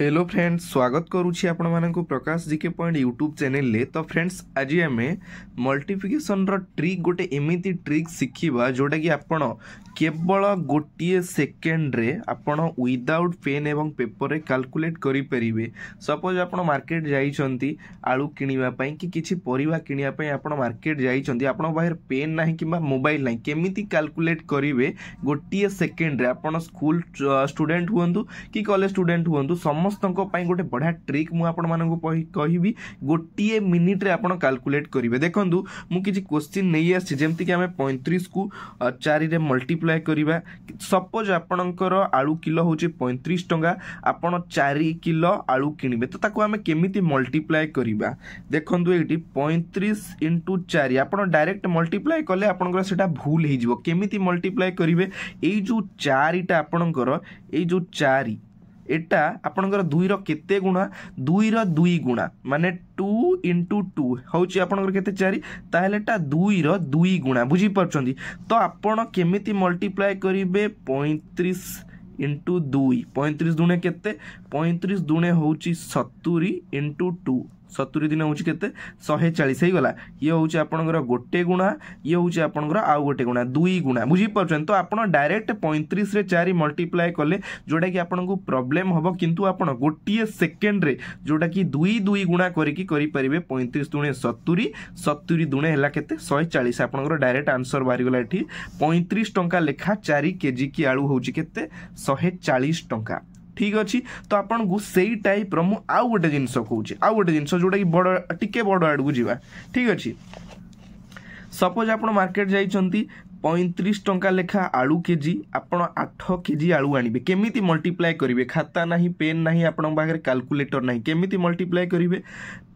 Hello friends, स्वागत करुछि आपण मानकु प्रकाश GK point YouTube channel ले। तो फ्रेंड्स आज आम मल्टिप्लिकेशन रो ट्रिक गोटे एमिति ट्रिक शिखिबा जोटा कि आपण केवल गोटे सेकेंड रे आपण विदाउट पेन एवं पेपर रे कैलकुलेट करि परिबे। सपोज आपण मार्केट जाइछंती आलू किनिबा पई कि किछि परिबा किनिबा पई आपण मार्केट जाइछंती, आपण बाहर पेन नाही किबा मोबाइल नाही, केमिति कैलकुलेट करिवे गोटे सेकेंड रे। आपण स्कूल स्टूडेंट हुंतु कि कॉलेज स्टूडेंट हुंतु समस्त गोटे बढ़िया ट्रिक मुझे कहबी गोटे मिनिट रे आपण कैलकुलेट करेंगे। देखो मुझे क्वेश्चन नहीं आसी जमती कि आम 35 को 4 रे मल्टीप्लाय करवा। सपोज आपणकर आलू किलो हूँ 35 टंका, आपण 4 किलो आलू किणवे तो ताको आम केमिति मल्टीप्लाय करवा। देखो ये 35 इंटू 4 आप डायरेक्ट मल्टीप्लाय कले आपंकर से भूल हो केमिति मल्टीप्लाय करेंगे। ये जो 4टा आपणकर ये जो 4 एटा आपणकर 2 रो केते गुणा 2 रो 2 गुणा माने 2 इंटू 2 होची आपणकर केते 4 ताहेले एटा 2 रो 2 गुणा बुझी परछंती। तो आपण केमिति मल्टीप्लाय करिवे 35 इंटू 2 35 दुणे केते 35 दुणे होची 70 इंटू 2 70 दिन हूँ के 140 हो गला। ये हूँ आपंकर गोटे गुणा, ये हूँ आपंकर आउ गोटे गुणा 2 गुणा बुझीपार। तो आप डायरेक्ट 35 रे 4 मल्टीप्लाय कले जोटा कि आपको प्रॉब्लम हम किंतु आप गोटे सेकेंड रे जोटा कि 2 गुणा करी पारे 35 दुणे 70 70 दुणे है के 140 आपंकर डायरेक्ट आंसर बाहरी गला। 35 टंका लेखा 4 केजी की आलू हूँ के 140 टंका। ठीक अच्छी। तो आपन को सही टाइप रो मु आउ गोटे जिनस कहूँ, आउ गोटे जिनस जोटा कि बड़ टिके बड़ आड़ को जीवा। ठीक अच्छी। सपोज आप मार्केट जाइछंती 35 टंका लेखा आलू केजी, आपण 8 केजी आलू आनिबे केमिति मल्टीप्लाय करिवे। खाता नाही, पेन नाही, आपण बाहर कैलकुलेटर नाही, केमिति मल्टीप्लाय करिवे।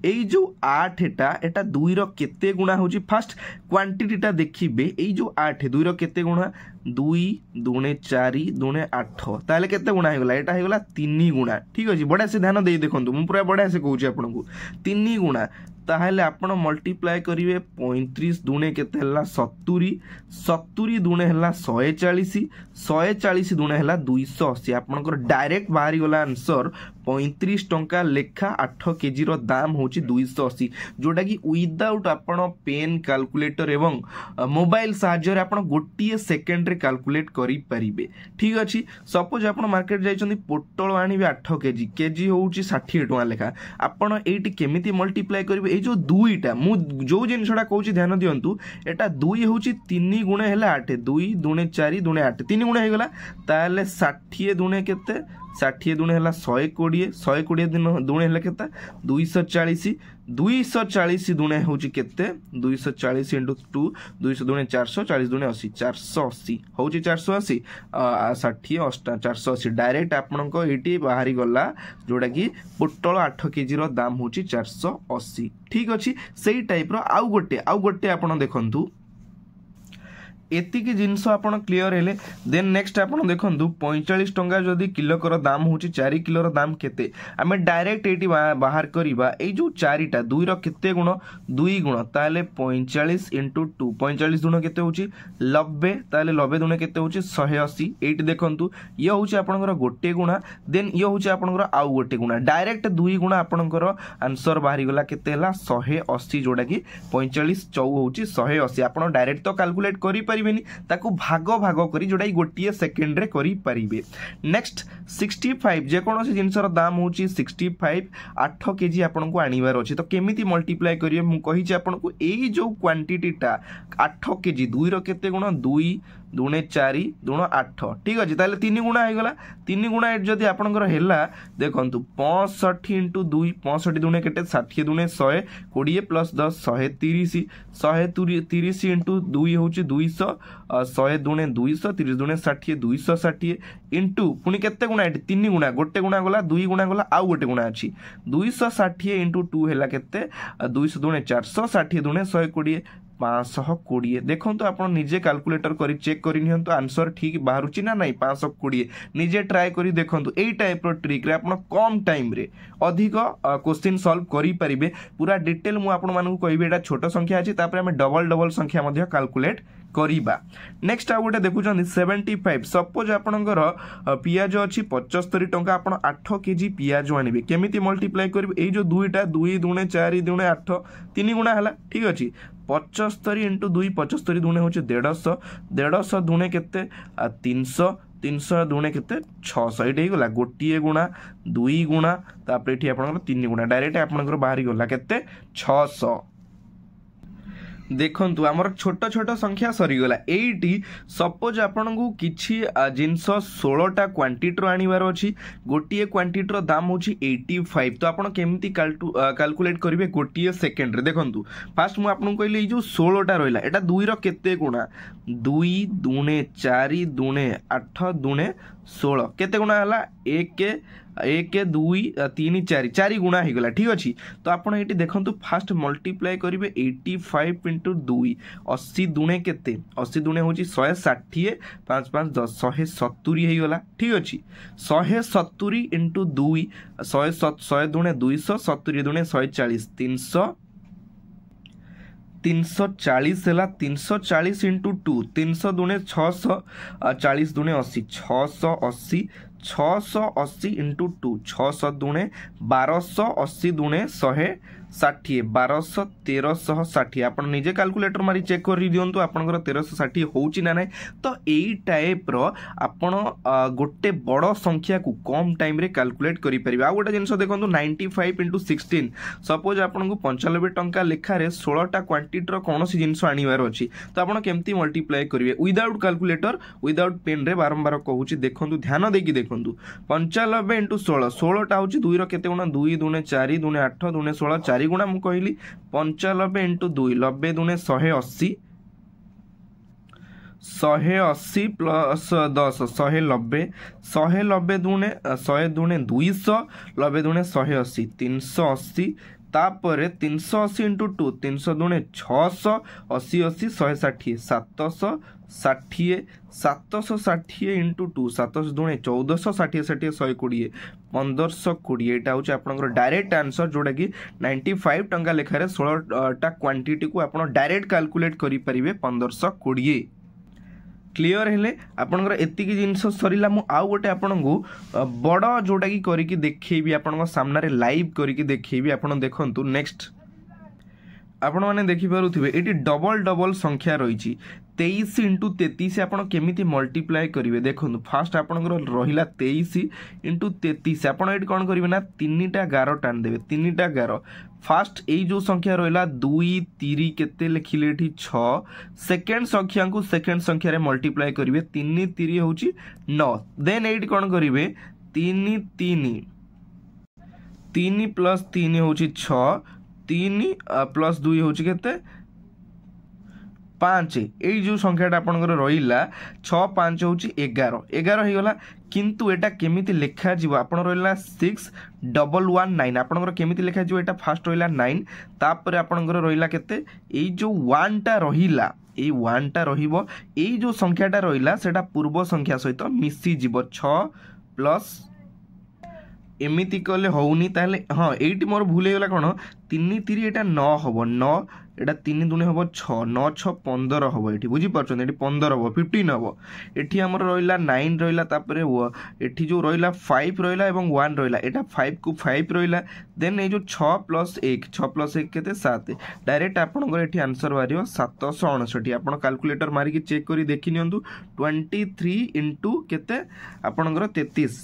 एई जो 8 एटा 2 रो केते गुणा होची फास्ट क्वांटिटी टा देखिबे। एई जो 8 2 रो केते गुणा 2 दुणे 4 दुणे 8 ताले केते गुणा हे गला, एटा हे गला 3 गुणा। ठीक अछि, बडा से ध्यान देई देखंतु मु पूरा बडा से कहूची आपन को 3 गुणा। ताहले आपण मल्टीप्लाय करिवे 35 दुणे केते हला 70 70 दुणे हला 140 140 दुणे हला 280। आपनकर डायरेक्ट बाहरी गला आंसर 35 टंका लेखा 8 केजी रो दाम होची 280, जोटा कि विदाउट आपण पेन कैलकुलेटर एवं मोबाइल सहायता आपण गोटे सेकेंड रे कैलकुलेट करि परिबे। ठीक अछि। सपोज आपण मार्केट जाइछंती पोटल आनिबे 8 केजी, केजी होची 60 टंका लेखा। आपण एटी केमिति मल्टीप्लाय करिवे। ए जो 2टा मु जो जिनसडा कहूची ध्यान दियंतु, एटा 2 होची 3 गुणे हैला 8 2 दुणे 4 दुणे 8 3 गुणे हे गला। ताले 60 दुणे केते 60 दुणे हैला 120 120 दिन दुणे हैला केते 240 240 दुणे होची केते 240 इंटू 2 200 दुणे 440 दुणे 80 480 होची 480 60 480 डायरेक्ट आपनको एटी बाहरी गला जोटा कि पोटल 8 केजी रो दाम होची 480। ठीक अछि। सेही टाइप रो आउ गोटे आपण देखंतु एतिकी जिनस आपन क्लियर हेले। देन नेक्स्ट आपन देखंतु 45 टंका जदी किलो कर दाम होची 4 किलो रो दाम केते आमे डायरेक्ट एटी बाहर करिबा। ए जो 4टा 2 रो केते गुण 2 गुण ताले 45 इंटू 2 45 गुण केते होची 90 ताले 90 गुण केते होची 180। एटी देखंतु ये होची आपनकर गोटे गुणा, देन ये होची आपनकर आउ गोटे गुणा, डायरेक्ट 2 गुणा आपनकर आंसर बाहरी गला केते हला 180, जोटा कि 45 4 होची 180। आपन डायरेक्ट तो कैलकुलेट करि ताकू भाग भाग करी जोटा गोटे सेकेंड रे करी परिबे। नेक्स्ट 65 जे कोनोसी जिनसर दाम होची 65 8 केजी आपन को आनिबार अछि। तो केमिति मल्टीप्लाय करिवे मु कहि जे आपन को एई जो क्वांटिटी टा 8 केजी 2 रो केते गुण 2 दुणे 4 दुण 8। ठीक अछि। ताले 3 गुणा हे गला। 3 गुणा जदी आपनकर हेला देखंतु 65 इंटू 2 65 दुणे केते 60 दुणे 100 20 प्लस 10 130 130 इंटू 2 होची 200 100 दुणे 200 30 दुणे 60 260 इंटू पुनी केते गुणा 3 गुणा गोटे गुणा गला 2 गुणा गला आउ गोटे गुणा अछि 260 इंटू 2 हेला केते 200 दुणे 400 60 दुणे 120 520। देखो तो आप निजे कैलकुलेटर करी चेक करी नियंतु आंसर ठीक बाहरुची ना नहीं 520 निजे ट्राई करी देखंतु। एई टाइप रो ट्रिक रे आपण कम टाइम रे अधिक क्वेश्चन सॉल्व करी परिबे। पूरा डिटेल मु आपण मानकु कहबे एटा छोट संख्या अछि, तापर हम डबल संख्या मध्ये कैलकुलेट करिबा। नेक्स्ट आ गोटे देखुं 75 सपोज आपणकर पियाज अच्छी 75 टंका आप 8 केजी पियाज आने केमी मल्टीप्लाई करेंगे ये जो दुईटा 2 दूणे 4 दूणे 8 3 गुणा है ठीक अच्छे 75 इंटू 2 75 दूणे हूँ 150 150 दूणे केते 300 300 दूणे केते 600 ये गला गोटे गुणा 2 गुणा तापर ये आप 3 गुणा डायरेक्ट आपंकर बाहरी गला केते 600। देखु आमर छोट छोट संख्या सरीगला एटी सपोज आपन को किसी जिनस 16टा क्वांटिटी आनिबार अच्छी गोटे क्वांटिटी दाम हूँ 85 तो आपन केमती कैलकुलेट करेंगे गोटे सेकेंड रे देखु फास्ट मुझे आपको कहली जो 16टा रहा एटा 2 केते गुणा 2 दूणे 4 दूणे 8 दूणे 16 केते गुणा है 1 2 3 4 4 गुणा हो गला ठीक अच्छे तो आपड़ ये देखो फास्ट मल्टीप्लाई करेंगे 85 इंटू 2 80 दूणे केते 80 दूणे हूँ 160 5 5 10 170 हो गला ठीक अच्छे 170 इंटू 2 100 दूणे 200 70 दूणे 140 340 है 340 इंटू 2 300 दूणे 600 40 दूणे 80 680 680 इंटू 2 600 दूणे 1280 दूणे 160 1200 1360 आप निजे कैलकुलेटर मारी चेक कर दिंतु आपंकर 1360 होची ना नहीं तो यही टाइप आपण गोटे बड़ संख्या को कम टाइम रे कैलकुलेट करि परिबे। आ गोटे जिनस देखो 95 इंटू 16 सपोज आपन को 95 टंका लेखार 16टा क्वांटिटी कौन सी जिनस आनिबार अच्छी तो आपन केमती मल्टीप्लाई करेंगे विदाउट कैलकुलेटर विदाउट पेन रे बारंबार कहूँ देखो ध्यान देकी देखो 95 इंटू 16 16टा हूँ 2 केते गुणा 2 दूणे 4 दूणे 8 दूणे 16 4 गुणा मु कहली 95 इंटू 2 90 दूणे 180 180 प्लस 10 190 190 दूणे 100 दूणे 200 90 दूणे 180 380 तापर 380 इंटू 2 300 दूणे 600 80 80 160 760 760 इंटू 2 700 दूणे 1460 60 120 1520 यहाँ हूँ आपंकर डायरेक्ट आंसर जोटा कि 95 टंका लेखार 16टा क्वांटिटी को आप डायरेक्ट कैलकुलेट करेंगे 1520। क्लियर हेले आपनकर एतिकी जिनस सरीला मु आउ गोटे आपन को बड़ जोटा कि करिकी देखैबी आपन सामने लाइव करिकी देखैबी आपन देखंतु नेक्स्ट आपण मैंने देखिपे ये डबल डबल संख्या रही 23 इंटू 33 आपड़ केमी मल्टीप्लाई करेंगे देखो फास्ट आपंकर रहा 23 इंटू 33 आपड़ ये कौन करेंगे ना 3टा गार टाणिदेवे 3टा गार फास्ट यही जो संख्या रहा 2 3 केते लिखिले 6 सेकेंड संख्या को सेकेंड संख्यार मल्टीप्लाई करेंगे 3 3 हूँ 9 देन ये कौन करेंगे 3 3 3 प्लस 3 हूँ 6 3 प्लस 2 हूँ के 5 यही जो संख्याटा आपंकर रहा 6 5 हूँ 11 11 हो गला किंतु एटा केमिति लेखा जीव आपन रहा 6119 आपंकर केमिति लेखा जीव एटा फास्ट रहा 9 तापर आपंकर रहा केते एई जो 1 टा रहिला एई 1 टा रहिबो एई जो संख्याटा रहिला सेटा पूर्व संख्या सहित मिसी जीव 6 प्लस एमती कले होनी ताले हाँ ये मोर भूल होगा कौन 3 3 यहाँ 9 हम 9 एटा 3 दूने हम 6 9 6 15 हम ये बुझीपार ये 15 हम 15 हम ये आमर रहा 9 रहा ये जो रहा 5 रहा 1 रहा यहाँ 5 को 5 रहा देन ये जो 6 प्लस 1 6 प्लस 1 के 7 डायरेक्ट आपंकर ये आंसर बाहर 759 आप कैलकुलेटर मारिकी चेक कर देखी नियंतु 23 इंटू केते आपंकर 33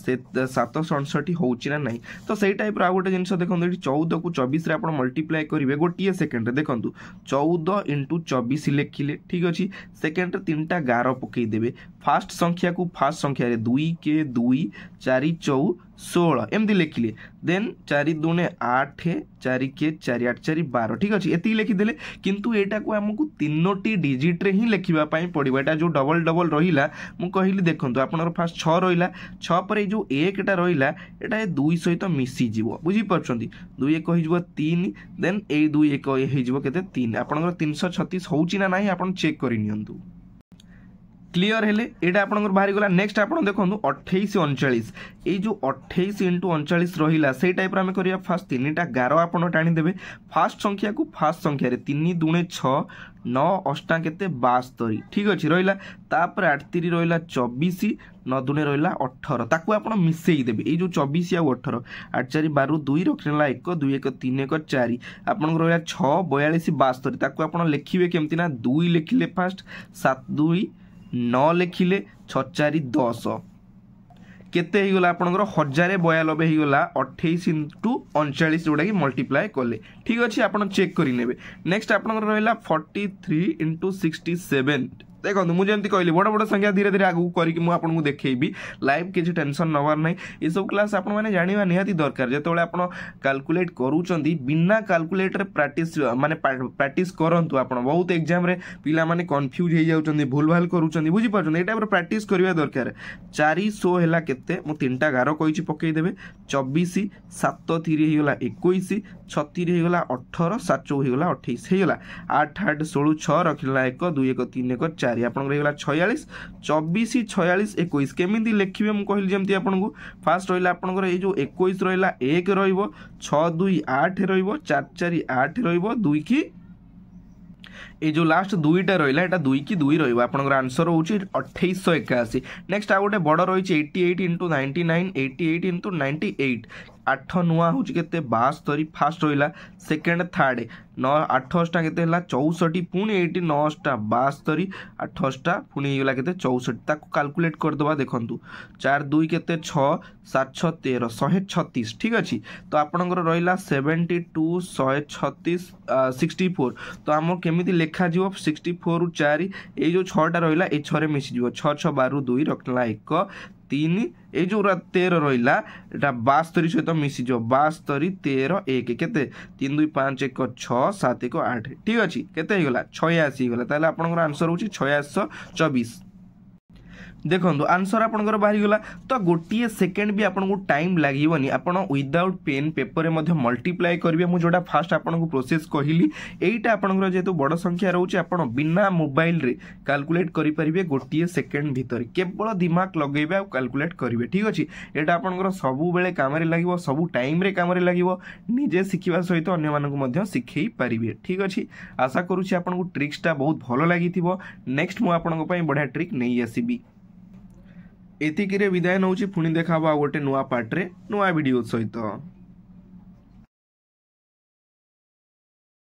759 हो ना नहीं तो सही टाइप आ गोटे जिन देखो 14 को 24 रे आप मल्टीप्लाई करेंगे गोटे सेकेंड देखो 14 इंटू 24 लिखिले ठीक अच्छे सेकेंड 3टा गार पकईदेवे फास्ट संख्या को फास्ट संख्या 2 के 2 4 4 16 एमती लिखिले देन 4 दूने 8 4 के 4 8 4 12 ठीक अच्छे ये लिखिदे किंतु एटा को आमको 3टी डिजिट रे ही लिखा पड़ो एटा जो डबल डबल रहा मु कहली देखो आपनर फास्ट 6 रहा 6 पर जो 1टा रहा एटा 2 सहित मिसीज बुझीपार 2 1 हो 3 देन ए 2 1 हो 3 आपनकर 336 होची ना नहीं आपन चेक करि नियंतु क्लीयर हेले एटा आपनकर बाहरी गला नेक्स्ट आपन देखंतु 28 39 ए जो 28 * 39 रहिला सेई टाइप रे हम करिया फास्ट तीनटा गारो आपन टाणी देबे फास्ट संख्या को फास्ट संख्या रे 3 दुणे 6 9 8 केते 72 ठीक अछि रहिला तापर 8 3 रहिला 24 9 दुणे रहिला 18 ताकू आपन मिसेई देबे ए जो 24 आ 18 8 4 12 2 रखिला 1 2 1 3 1 4 आपन रहिला 6 42 72 ताकू आपन लिखिबे केमति ना 2 लिखिले फास्ट 7 2 9 लिखिले 6 4 10 केते ही गला आपनकर 1092 ही गला 28 * 39 जोडा की मल्टीप्लाई करले ठीक अछि आपन चेक करि नेबे नेक्स्ट आपनकर रहला 43 * 67 देखो मुझे एमती कहली बड़ बड़ संख्या धीरे धीरे आगू करके मुझे आपको देखी लाइव किसी टेंशन नवार ना ये सब क्लास आप जाना निहाती दरकार जो आप कैलकुलेट करूँ बिना कैलकुलेटर प्रैक्टिस माने प्रैक्टिस करंतु आप बहुत एग्जाम रे पिला माने कंफ्यूज हो जाउछन्ती भूल भाल करूछन्ती बुझी पाछन ए टाइप प्रैक्टिस करबा दरकार 400 हैला केते मु तीनटा गारो कहिछि पकई देबे 24 7 3 ही गला 21 36 ही गला 18 7 ही गला 28 ही गला 8 8 16 6 रखिला 1 2 1 3 1 4 आपन रहिला 46 24 46 21 केमिति लिखिबे मु कहली जेमति आपन को फास्ट रहिला आपन ए जो 21 रहिला 1 रहिबो 6 2 8 रहिबो 4 4 8 रहिबो 2 की ये जो लास्ट दुईटा रहा है 2 की 2 रहा आपंकर आंसर हूँ 2881 नेक्स्ट आ गए बड़ रही 88 * 99 88 * 98 8 नुआ हूँ के 72 फास्ट रहा सेकेंड थर्ड 9 8 8 के 64 पुणी 8 9 8 72 8 8 पुणी होगा के 64 ताको कैलकुलेट करदे देखु 4 2 के 6 7 6 13 136 ठीक अच्छे तो आपंकर रहा 72 136 64 तो आम केमी लेखा जी 64 रु 4 ये जो 6टा रहा ये 6 मिसीज 6 6 12 2 रखला 1 3 ये जो 13 रहा एटा 72 सहित मिसीज 72 13 1 केते 3 2 5 1 6 7 1 8 ठीक अच्छे केते गला 86 गला ताले आपनकर आंसर होची 624 देखो आंसर आपंकर बाहरी गला तो गोटे सेकेंड भी आपको टाइम लगे आपड़ विदाउट पेन पेपर में मल्टीप्लाई करेंगे मुझे जोटा फास्ट आपको प्रोसेस कहली यहीटा आपंकर जेहेतु बड़ संख्या रोचे आप बिना मोबाइल रे कैलकुलेट करेंगे गोटे सेकेंड भितर केवल दिमाग लगेबे आ कैलकुलेट करेंगे ठीक अच्छे यहाँ आपंकर सबु बेले काम लगे सबू टाइम रे काम लगे निजे शिखा सहित अन्य शिखई पारे ठीक अच्छे आशा करुँच आपको ट्रिक्सटा बहुत भल लगी नेक्स्ट मुझे बढ़िया ट्रिक नहीं आसबि एतिकी रे विदाय नौची पुणी देखा गोटे नुआ पार्ट रे नुआ वीडियो सहित।